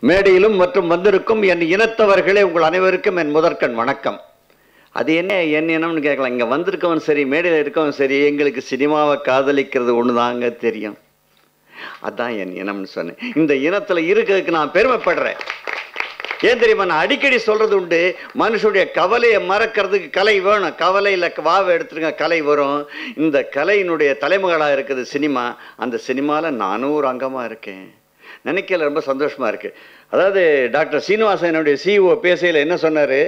மேடையிலும் மற்றும் வந்திருக்கும் என் இனத்தவர்களே உங்கள் அனைவருக்கும் என் முதற்கண் வணக்கம். அது என்ன இனம்னு கேட்கலாம். இங்கே வந்திருக்கவன் சரி, மேடையில் இருக்கவன் சரி, எங்களுக்கு சினிமாவை காதலிக்கிறது ஒன்று தாங்க தெரியும். அதுதான் என் இனம்னு சொன்னேன். இந்த இனத்தில் இருக்கிறதுக்கு நான் பெருமைப்படுறேன். ஏன் தெரியுமா, நான் அடிக்கடி சொல்றது உண்டு, மனுஷனுடைய கவலையை மறக்கிறதுக்கு கலை வேணும். கவலையில் வாவை எடுத்துருங்க, கலை வரும். இந்த கலையினுடைய தலைமகளாக இருக்குது சினிமா. அந்த சினிமாவில் நானும் ஒரு அங்கமாக இருக்கேன். நினைக்கல ரொம்ப சந்தோஷமாக இருக்குது. அதாவது டாக்டர் சீனிவாசனுடைய சிஇஓ பேசையில் என்ன சொன்னார்,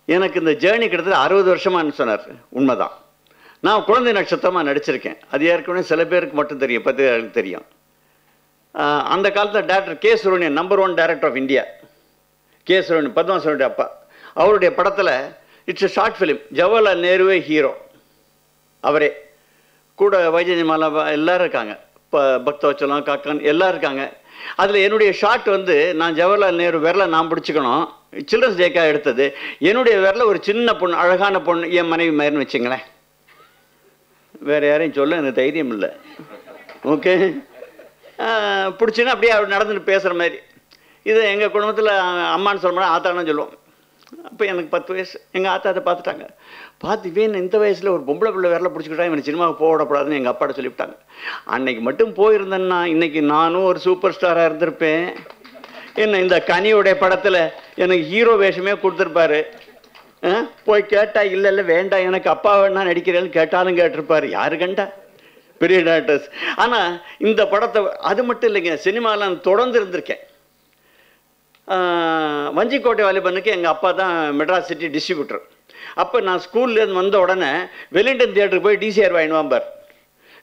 எனக்கு இந்த ஜேர்னி கிட்டத்தட்ட 60 வருஷமானு சொன்னார். உண்மைதான். நான் குழந்தை நட்சத்திரமாக நடிச்சிருக்கேன். அது ஏற்கனவே சில பேருக்கு மட்டும் தெரியும், 10 பேருக்கு தெரியும். அந்த காலத்தில் doctor K Subramanian number 1 director of India. K Subramanian பத்மநாபனுடைய அப்பா. அவருடைய படத்தில் it's a short film. Jawaharlal நேருவே ஹீரோ, அவரே கூட வைஜெயந்திமாலா எல்லோரும் இருக்காங்க, இப்போ பக்தவச்சலம் காக்கான் எல்லோரும் இருக்காங்க. அதில் என்னுடைய ஷார்ட் வந்து நான் ஜவஹர்லால் நேரு விரலை நான் பிடிச்சிக்கணும், சில்ட்ரன்ஸ் டேக்காக எடுத்தது. என்னுடைய விரலை ஒரு சின்ன பொண்ணு, அழகான பொண்ணு, என் மனைவி மாதிரின்னு வச்சுங்களேன். வேறு யாரையும் சொல்ல எனக்கு தைரியம் இல்லை. ஓகே, பிடிச்சின்னா அப்படியே அவர் நடந்துட்டு பேசுகிற மாதிரி. இது எங்கள் குடும்பத்தில் அம்மான்னு சொல்ல முடியாது, ஆத்தான்னு சொல்லுவோம். அப்போ எனக்கு 10 வயசு. எங்கள் ஆத்தா அதை பார்த்துட்டாங்க. பார்த்து இவன் இந்த வயசில் ஒரு பொம்பளை பிள்ளை விரல பிடிச்சிக்கிட்டா இவன் சினிமாவுக்கு போடக்கூடாதுன்னு எங்கள் அப்பாட்ட சொல்லிவிட்டாங்க. அன்னைக்கு மட்டும் போயிருந்தேன்னா இன்றைக்கி நானும் ஒரு சூப்பர் ஸ்டாராக இருந்திருப்பேன். என்ன இந்த கனியோடைய படத்தில் எனக்கு ஹீரோ வேஷமே கொடுத்துருப்பாரு. போய் கேட்டால் இல்லை இல்லை வேண்டாம், எனக்கு அப்பா வேணா நடிக்கிறேன்னு கேட்டாலும் கேட்டிருப்பார். யாரு கண்டா பெரிய டாக்டர்ஸ். ஆனால் இந்த படத்தை அது மட்டும் இல்லைங்க, சினிமாவில் நான் தொடர்ந்து இருந்திருக்கேன். வஞ்சிக்கோட்டை வாலிபனுக்கு எங்கள் அப்பா தான் மெட்ராஸ் சிட்டி டிஸ்ட்ரிபியூட்டர். அப்போ நான் ஸ்கூல்லேருந்து வந்த உடனே வெலிங்டன் தியேட்டருக்கு போய் டிசிஆர் வாங்கிடுவாம்பார்.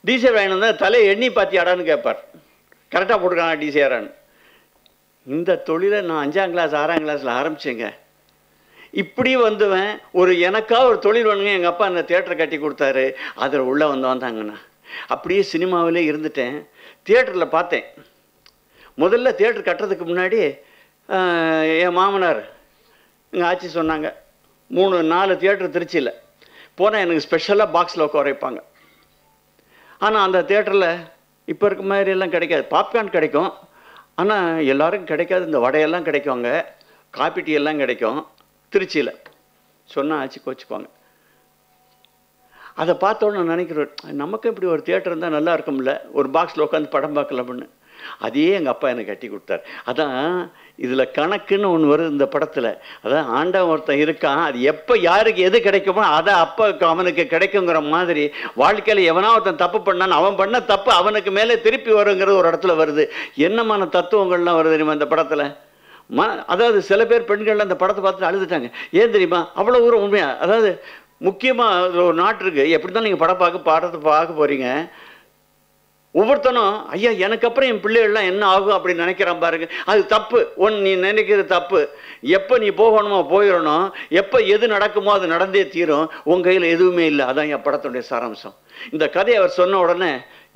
டிசிஆர் வாங்கிட்டு வந்தால் தலையை எண்ணி பார்த்தியாடான்னு கேட்பார். கரெக்டாக போட்டுருக்காங்க டிசிஆரான்னு. இந்த தொழிலை நான் 5ஆம் கிளாஸ் 6ஆம் கிளாஸில் ஆரம்பித்தேங்க. இப்படி வந்துவேன். ஒரு எனக்காக ஒரு தொழில் வேணுங்க, எங்கள் அப்பா அந்த தியேட்டரை கட்டி கொடுத்தாரு. அதில் உள்ளே வந்தாங்கண்ணா. அப்படியே சினிமாவிலே இருந்துட்டேன். தியேட்டரில் பார்த்தேன். முதல்ல தியேட்டர் கட்டுறதுக்கு முன்னாடி என் மாமனார் எங்கள் ஆட்சி சொன்னாங்க, 3-4 தியேட்டர் திருச்சியில் போனால் எனக்கு ஸ்பெஷலாக பாக்ஸில் உட்கார வைப்பாங்க. ஆனால் அந்த தியேட்டரில் இப்போ இருக்க மாதிரி எல்லாம் கிடைக்காது. பாப்கார்ன் கிடைக்கும், ஆனால் எல்லாருக்கும் கிடைக்காது. இந்த வடையெல்லாம் கிடைக்குவாங்க, காப்பி டீ எல்லாம் கிடைக்கும் திருச்சியில். சொன்னால் ஆச்சு கோச்சிக்குவாங்க. அதை பார்த்தோன்னு நான் நினைக்கிறேன், நமக்கும் இப்படி ஒரு தியேட்டர் இருந்தால் நல்லா இருக்கும்ல, ஒரு பாக்ஸில் உட்காந்து படம் பார்க்கலாம்னு. அதையே எங்கள் அப்பா எனக்கு கட்டி கொடுத்தார். அதான் இதில் கணக்குன்னு ஒன்று வருது இந்த படத்தில். அதான் ஆண்டவன் ஒருத்தன் இருக்கான், அது எப்போ யாருக்கு எது கிடைக்குமோ அதை அப்போ அவனுக்கு கிடைக்குங்கிற மாதிரி வாழ்க்கையில் எவனா ஒருத்தன் தப்பு பண்ணான்னு அவன் பண்ண தப்பு அவனுக்கு மேலே திருப்பி வருங்கிறது ஒரு இடத்துல வருது. என்னமான தத்துவங்கள்லாம் வருது தெரியுமா இந்த படத்தில். அதாவது சில பேர் பெண்கள் அந்த படத்தை பார்த்துட்டு அழுதுட்டாங்க. ஏன் தெரியுமா, அவ்வளோ தூரம் உண்மையாக. அதாவது முக்கியமாக ஒரு நாட்டுக்கு எப்படி தான் நீங்கள் படத்தை பார்க்க போகிறீங்க, ஒவ்வொருத்தனும் ஐயா எனக்கு அப்புறம் என் பிள்ளைகள்லாம் என்ன ஆகும் அப்படின்னு நினைக்கிறான் பாருங்க. அது தப்பு. நீ நினைக்கிறது தப்பு. எப்போ நீ போகணுமோ போயிடணும், எப்போ எது நடக்குமோ அது நடந்தே தீரும். உங்கள் கையில் எதுவுமே இல்லை. அதான் என் படத்துடைய சாராம்சம். இந்த கதையை அவர் சொன்ன உடனே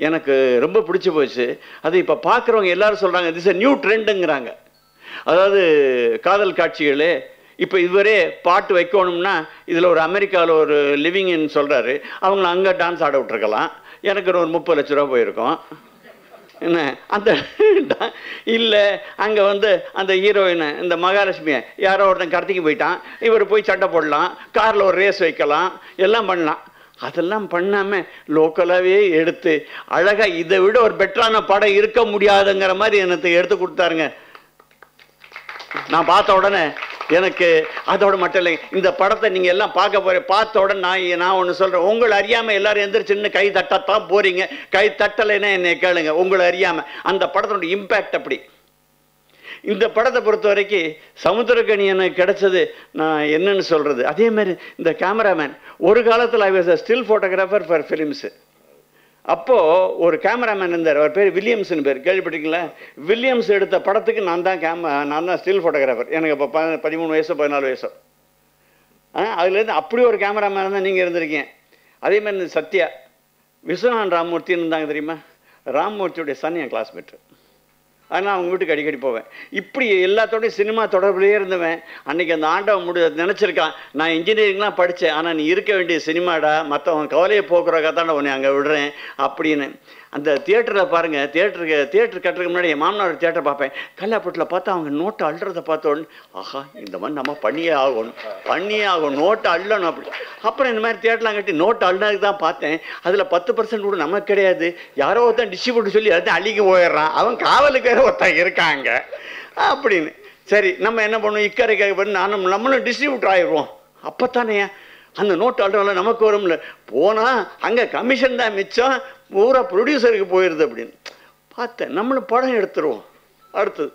எனக்கு ரொம்ப பிடிச்சி போச்சு. அது இப்போ பார்க்குறவங்க எல்லாரும் சொல்கிறாங்க திஸ் எ நியூ ட்ரெண்டுங்கிறாங்க. அதாவது காதல் காட்சிகளே இப்போ இதுவரை பாட்டு வைக்கணும்னா இதில் ஒரு அமெரிக்காவில் ஒரு லிவிங்னு சொல்கிறாரு, அவங்கள அங்கே டான்ஸ் ஆட விட்டுருக்கலாம். எனக்கு ஒரு 30 லட்ச ரூபா போயிருக்கோம். என்ன அந்த இல்லை அங்கே வந்து அந்த ஹீரோயினை இந்த மகாலட்சுமியை யாரோ ஒருத்தன் கடத்திக்கு போயிட்டான், இவர் போய் சட்டை போடலாம், காரில் ஒரு ரேஸ் வைக்கலாம், எல்லாம் பண்ணலாம். அதெல்லாம் பண்ணாமல் லோக்கலாகவே எடுத்து அழகாக இதை விட ஒரு பெட்டரான படம் இருக்க முடியாதுங்கிற மாதிரி எனக்கு எடுத்து கொடுத்தாருங்க. நான் பார்த்த உடனே எனக்கு அதோட மட்டும் இல்லை, இந்த படத்தை நீங்கள் எல்லாம் பார்த்த உடனே நான் ஒன்று சொல்கிறேன். உங்களை அறியாமல் எல்லோரும் எந்திரிச்சின்னு கை தட்டத்தான் போகிறீங்க. கை தட்டலைன்னா என்னை கேளுங்க. உங்களை அறியாமல் அந்த படத்தினுடைய இம்பேக்ட் அப்படி. இந்த படத்தை பொறுத்த வரைக்கும் சமுத்திரக்கனி எனக்கு கிடைச்சது நான் என்னன்னு சொல்கிறது. அதே மாதிரி இந்த கேமராமேன் ஒரு காலத்தில் I was a still photographer for films. அப்போது ஒரு கேமராமேன் இருந்தார், அவர் பேர் வில்லியம்ஸ்னு பேர், கேள்விப்பட்டிங்களா? வில்லியம்ஸ் எடுத்த படத்துக்கு நான் தான் ஸ்டில் ஃபோட்டோகிராஃபர். எனக்கு இப்போ 13 வயசோ 14 வயசோ. அதுலேருந்து அப்படி ஒரு கேமராமேன் தான் நீங்கள் இருந்திருக்கீங்க. அதே மாதிரி இந்த சத்யா விஸ்வநாதன் ராமமூர்த்தின்னு இருந்தாங்க தெரியுமா, ராமமூர்த்தியுடைய சன் என் கிளாஸ்மேட்டு. அதனால் அவங்க வீட்டுக்கு அடிக்கடி போவேன். இப்படி எல்லாத்தோடையும் சினிமா தொடர்புலேயே இருந்தவன். அன்றைக்கி அந்த ஆண்டவன் நினச்சிருக்கான், நான் இன்ஜினியரிங்லாம் படித்தேன், ஆனால் நீ இருக்க வேண்டிய சினிமாடா, மற்றவன் கவலையை போக்குறக்காக தான் உன்னை அங்கே விடுறேன் அப்படின்னு. அந்த தியேட்டரில் பாருங்கள், தியேட்டர் கட்டுறதுக்கு முன்னாடி என் மாமனார் தியேட்டர் பார்ப்பேன். கல்லாப்பட்டில் பார்த்தா அவங்க நோட்டை அள்ளுறதை பார்த்த உடனே ஆஹா இந்த மாதிரி நம்ம பண்ணியே ஆகும் நோட்டை அள்ளணும் அப்படி. அப்புறம் இந்த மாதிரி தியேட்டர்லாம் கட்டி நோட்டை அள்ளுறதுக்கு தான் பார்த்தேன். அதில் 10% கூட நமக்கு கிடையாது. யாரோ ஒருத்தன் டிஸ்ட்ரிபியூட்டர் சொல்லி எல்லாத்தையும் அள்ளிக்கு போயிடுறான். அவன் காவலுக்கு வேறு ஒருத்தன் இருக்காங்க அப்படின்னு. சரி நம்ம என்ன பண்ணுவோம், இக்கரைக்காக பண்ணி நம்மளும் டிஸ்ட்ரிபியூட்டர் ஆகிடுவோம். அப்போ தானே அந்த நோட்டு ஆல்ரெடி நமக்கு வரும்ல. போனால் அங்கே கமிஷன் தான் மிச்சம், பூரா ப்ரொடியூசருக்கு போயிடுது அப்படின்னு பார்த்தேன். நம்மளும் படம் எடுத்துருவோம். அடுத்தது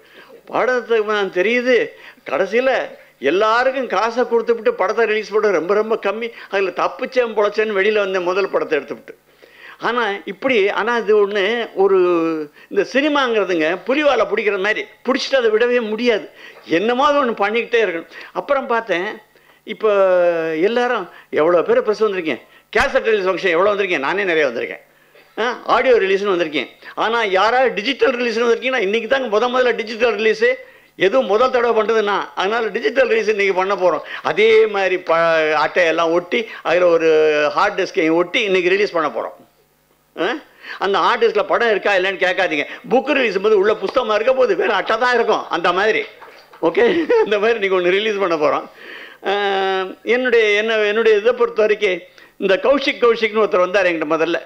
படத்துக்கு நான் தெரியுது கடைசியில் எல்லாருக்கும் காசை கொடுத்துவிட்டு படத்தை ரிலீஸ் பண்ண ரொம்ப ரொம்ப கம்மி. அதில் தப்புச்சேன் பொழைச்சேன்னு வெளியில் வந்தேன் முதல் படத்தை எடுத்துவிட்டு. ஆனால் இது ஒன்று, ஒரு இந்த சினிமாங்கிறதுங்க புலிவாலை பிடிக்கிற மாதிரி பிடிச்சிட்டு அதை விடவே முடியாது. என்னமாவது ஒன்று பண்ணிக்கிட்டே இருக்கணும். அப்புறம் பார்த்தேன் இப்போ எல்லாரும் எவ்வளோ பேர் ப்ரெஸ் வந்திருக்கேன், கேசட் ரிலீஸ் ஃபங்க்ஷன் எவ்வளோ வந்திருக்கேன், நானே நிறைய வந்திருக்கேன், ஆடியோ ரிலீஸ்னு வந்திருக்கேன். ஆனால் யாராவது டிஜிட்டல் ரிலீஸ்னு வந்திருக்கீங்கன்னா இன்றைக்கி தாங்க முதல்ல டிஜிட்டல் ரிலீஸு எதுவும் முதல் தடவை பண்ணுறதுன்னா, அதனால் டிஜிட்டல் ரிலீஸ் இன்றைக்கி பண்ண போகிறோம். அதே மாதிரி அட்டையெல்லாம் ஒட்டி அதில் ஒரு ஹார்ட் டிஸ்கையும் ஒட்டி இன்றைக்கி ரிலீஸ் பண்ண போகிறோம். அந்த ஹார்ட் டிஸ்கில் படம் இருக்கா இல்லைன்னு கேட்காதீங்க. புக்கு ரிலீஸ் போது உள்ள புஸ்தகமாக இருக்க போது வேறு அட்டை தான் இருக்கும். அந்த மாதிரி ஓகே, இந்த மாதிரி இன்றைக்கி ஒன்று ரிலீஸ் பண்ண போகிறோம். என்னுடைய இதை பொறுத்த வரைக்கும் இந்த கௌஷிக்னு ஒருத்தர் வந்தார் என்கிட்ட. முதல்ல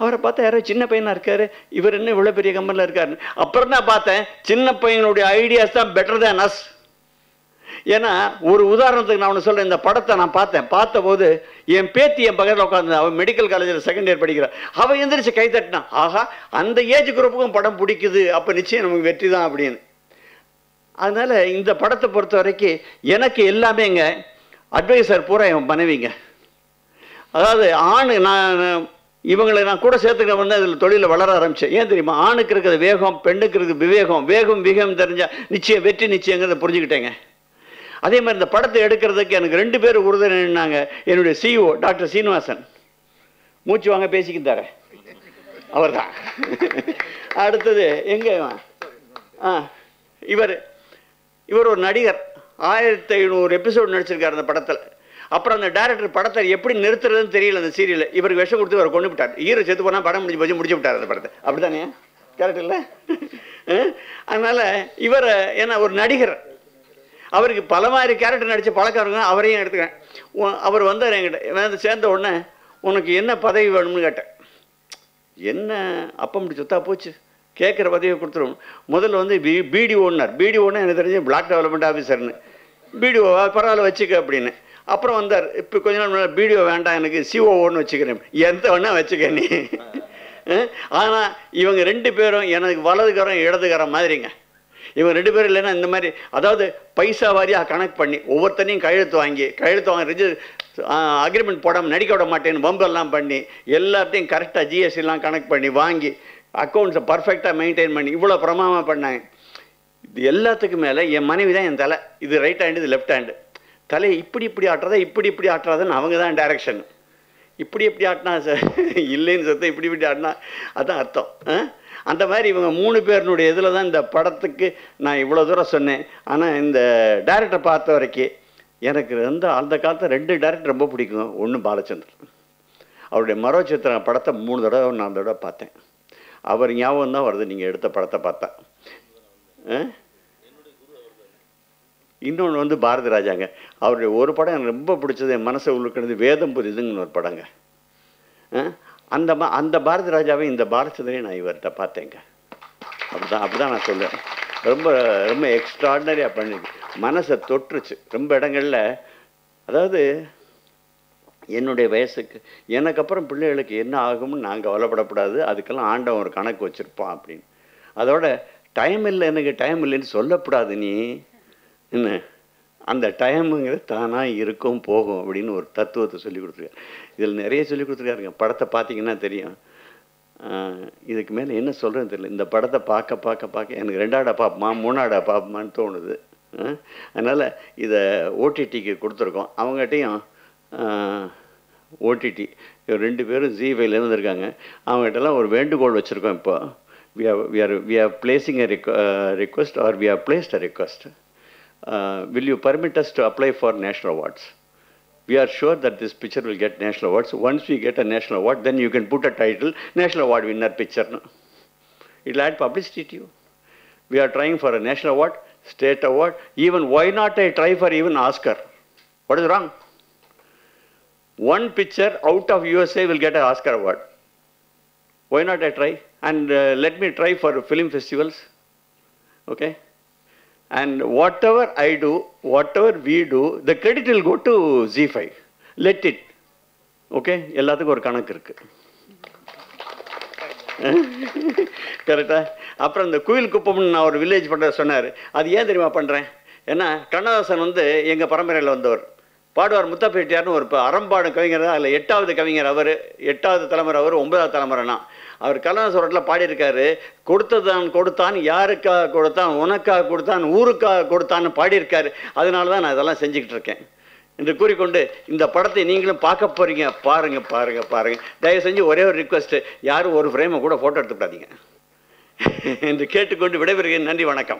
அவரை பார்த்தா யாரோ சின்ன பையனாக இருக்கார், இவர் என்ன இவ்வளோ பெரிய கம்பெனியில் இருக்காருன்னு. அப்புறம் தான் பார்த்தேன் சின்ன பையனுடைய ஐடியாஸ் தான் பெட்டர் தேன் அஸ். ஏன்னா ஒரு உதாரணத்துக்கு நான் ஒன்று சொல்கிறேன். இந்த படத்தை நான் பார்த்தபோது என் பேத்தி என் பக்கத்தில் உட்காந்து, அவன் மெடிக்கல் காலேஜில் செகண்ட் இயர் படிக்கிறான். அவன் எந்திரிச்சு கை தட்டினான், ஆஹா அந்த ஏஜ் குரூப்புக்கும் படம் பிடிக்குது, அப்போ நிச்சயம் நமக்கு வெற்றி தான் அப்படின்னு. அதனால் இந்த படத்தை பொறுத்த வரைக்கும் எனக்கு எல்லாமேங்க அட்வைசர் பூரா என் மனைவிங்க. அதாவது இவங்களை நான் கூட சேர்த்துக்க வந்து அதில் தொழிலில் வளர ஆரம்பித்தேன். ஏன் தெரியுமா, ஆணுக்கு இருக்கிறது வேகம், பெண்ணுக்கு இருக்கிறது வேகம் தெரிஞ்சால் நிச்சயம் வெற்றி நிச்சயங்கிறத புரிஞ்சுக்கிட்டேங்க. அதே மாதிரி இந்த படத்தை எடுக்கிறதுக்கு எனக்கு 2 பேர் உறுதுணை நின்னாங்க. என்னுடைய சிஇஓ டாக்டர் சீனிவாசன், மூச்சு வாங்க பேசிக்கிட்டார அவர் தான். அடுத்தது எங்கே இவர் ஒரு நடிகர், 1500 எபிசோடு நடிச்சிருக்காரு அந்த படத்தில். அப்புறம் அந்த டைரக்டர் படத்தை எப்படி நிறுத்துறதுன்னு தெரியல. அந்த சீரியலில் இவருக்கு விஷம் கொடுத்து அவர் கொண்டு விட்டார். ஹீரோ செத்து போனால் படம் முடிச்சு விட்டார் அந்த படத்தை. அப்படி தானே கரெக்ட் இல்லை? அதனால் இவர் ஏன்னா ஒரு நடிகர், அவருக்கு பல மாதிரி கேரக்டர் நடித்த பழக்கம் இருக்கும். அவரையும் எடுத்துக்கிறேன். அவர் வந்தார் என்கிட்ட. வந்து சேர்ந்த உடனே உனக்கு என்ன பதவி வேணும்னு கேட்டேன். என்ன அப்பம் இப்படி சொத்தா போச்சு, கேட்குற பதவியை கொடுத்துருவோம். முதல்ல வந்து பிடிஓன்னார். பிடிஓன்னா எனக்கு தெரிஞ்சு பிளாக் டெவலப்மெண்ட் ஆஃபீஸர்னு. பிடிஓ பரவாயில்ல வச்சுக்க அப்படின்னு. அப்புறம் வந்தார். இப்போ கொஞ்ச நாள் முன்னாடி பிடிஓ வேண்டாம் எனக்கு சிஓஓன்னு வச்சுக்கிறேன். எந்த வேணா வச்சுக்க நீ. ஆனால் இவங்க 2 பேரும் எனக்கு வலதுகரம் இடதுகரம் மாதிரிங்க. இவங்க 2 பேரும் இல்லைன்னா இந்த மாதிரி, அதாவது பைசா வாரியாக கனெக்ட் பண்ணி ஒவ்வொருத்தனையும் கையெழுத்து வாங்கி அக்ரிமெண்ட் போடாமல் நடிக்க விட மாட்டேன்னு பம்பெல்லாம் பண்ணி எல்லாத்தையும் கரெக்டாக ஜிஎஸ்டிலாம் கனெக்ட் பண்ணி வாங்கி அக்கௌண்ட்ஸை பர்ஃபெக்டாக மெயின்டைன் பண்ணி இவ்வளோ பிரமாதமாக பண்ணாங்க. இது எல்லாத்துக்கும் மேலே என் மனைவி தான் என் தலை. இது ரைட் ஹேண்டு, இது லெஃப்ட் ஹேண்டு. தலையை இப்படி ஆட்டுறதா இப்படி ஆட்டுறதுன்னு அவங்க தான் டைரக்ஷன். இப்படி ஆட்டினா சார் இல்லைன்னு சத்தம், இப்படி ஆட்டினா அதுதான் அர்த்தம். அந்த மாதிரி இவங்க 3 பேருனுடைய இதில் தான் இந்த படத்துக்கு நான் இவ்வளோ தூரம் சொன்னேன். ஆனால் இந்த டைரக்டர் பார்த்த வரைக்கும் எனக்கு அந்த காலத்தில் 2 டைரக்டர் ரொம்ப பிடிக்கும். ஒன்று பாலச்சந்தர், அவருடைய மரோ சித்திர படத்தை 3 தடவை 4 தடவை பார்த்தேன். அவர் ஞாபகம் தான் வருது நீங்கள் எடுத்த படத்தை பார்த்தா. இன்னொன்று வந்து பாரதி ராஜாங்க, அவருடைய ஒரு படம் எனக்கு ரொம்ப பிடிச்சது, என் மனசை உழுக்கிறது வேதம் புரியுதுங்கன்னு ஒரு படங்க. அந்த பாரதி ராஜாவை இந்த பாலச்சந்திரையும் நான் இவர்கிட்ட பார்த்தேங்க. அப்படிதான் நான் சொல்லுவேன். ரொம்ப ரொம்ப எக்ஸ்ட்ராடினரியாக பண்ணிருக்கு, மனசை தொற்றுச்சு ரொம்ப இடங்களில். அதாவது என்னுடைய வயசுக்கு எனக்கு அப்புறம் பிள்ளைகளுக்கு என்ன ஆகும்னு நான் கவலைப்படக்கூடாது, அதுக்கெல்லாம் ஆண்டவன் ஒரு கணக்கு வச்சுருப்பான் அப்படின்னு. அதோட டைம் இல்லை, எனக்கு டைம் இல்லைன்னு சொல்லக்கூடாது. நீ என்ன அந்த டைமுங்கிறது தானாக இருக்கும் போகும் அப்படின்னு ஒரு தத்துவத்தை சொல்லி கொடுத்துருக்காரு. இதில் நிறைய சொல்லி கொடுத்துருக்காருங்க. படத்தை பார்த்தீங்கன்னா தெரியும். இதுக்கு மேலே என்ன சொல்கிறேன்னு தெரியல. இந்த படத்தை பார்க்க எனக்கு 2ஆடா பார்ப்போமா 3ஆடா பார்ப்போமான்னு தோணுது. அதனால் இதை ஓடிடிக்கு கொடுத்துருக்கோம். அவங்ககிட்டையும் ஓடிடி 2 பேரும் ஜீவையில் இருந்திருக்காங்க. அவங்ககிட்டலாம் ஒரு வேண்டுகோள் வச்சுருக்கோம். இப்போ we are placing a request or we have placed a request. Will you permit us to apply for national awards? we are sure that this picture will get national awards. Once we get a national award, then you can put a title, National Award winner picture. No? It will add publicity to you. We are trying for a national award, state award, even why not I try for even Oscar? What is wrong? One picture out of USA will get an Oscar award. Why not I try? And let me try for film festivals. Okay? And whatever I do, whatever we do, the credit will go to ZEE5. Let it. Okay? எல்லாத்துக்கும் ஒரு கணக்கு இருக்கு. கரெக்டா? அப்புறம் இந்த குயில் குப்பம்னு நான் ஒரு வில்லேஜ் பண்ணுற சொன்னார். அது ஏன் தெரியுமா பண்ணுறேன்? ஏன்னா கண்ணதாசன் வந்து எங்கள் பரம்பரையில் வந்தவர். பாடுவார் முத்தப்பேட்டியார்னு ஒரு அறம்பாடு கவிஞர் தான். அதில் 8வது கவிஞர் அவர், 8வது தலைமுறை அவர், 9வது தலைமுறைனா. அவர் கண்ணதாசன் பாடியிருக்காரு, கொடுத்ததான் கொடுத்தான், யாருக்காக கொடுத்தான், உனக்காக கொடுத்தான், ஊருக்காக கொடுத்தான்னு பாடியிருக்காரு. அதனால தான் நான் இதெல்லாம் செஞ்சுக்கிட்டு இருக்கேன் என்று கூறிக்கொண்டு இந்த படத்தை நீங்களும் பார்க்க போகிறீங்க. பாருங்க பாருங்க பாருங்க. தயவு செஞ்சு ஒரே ஒரு ரிக்வெஸ்ட்டு, யாரும் ஒரு ஃப்ரேமை கூட ஃபோட்டோ எடுத்துக்கூடாதீங்க என்று கேட்டுக்கொண்டு விடைபெறுகிறேன். நன்றி, வணக்கம்.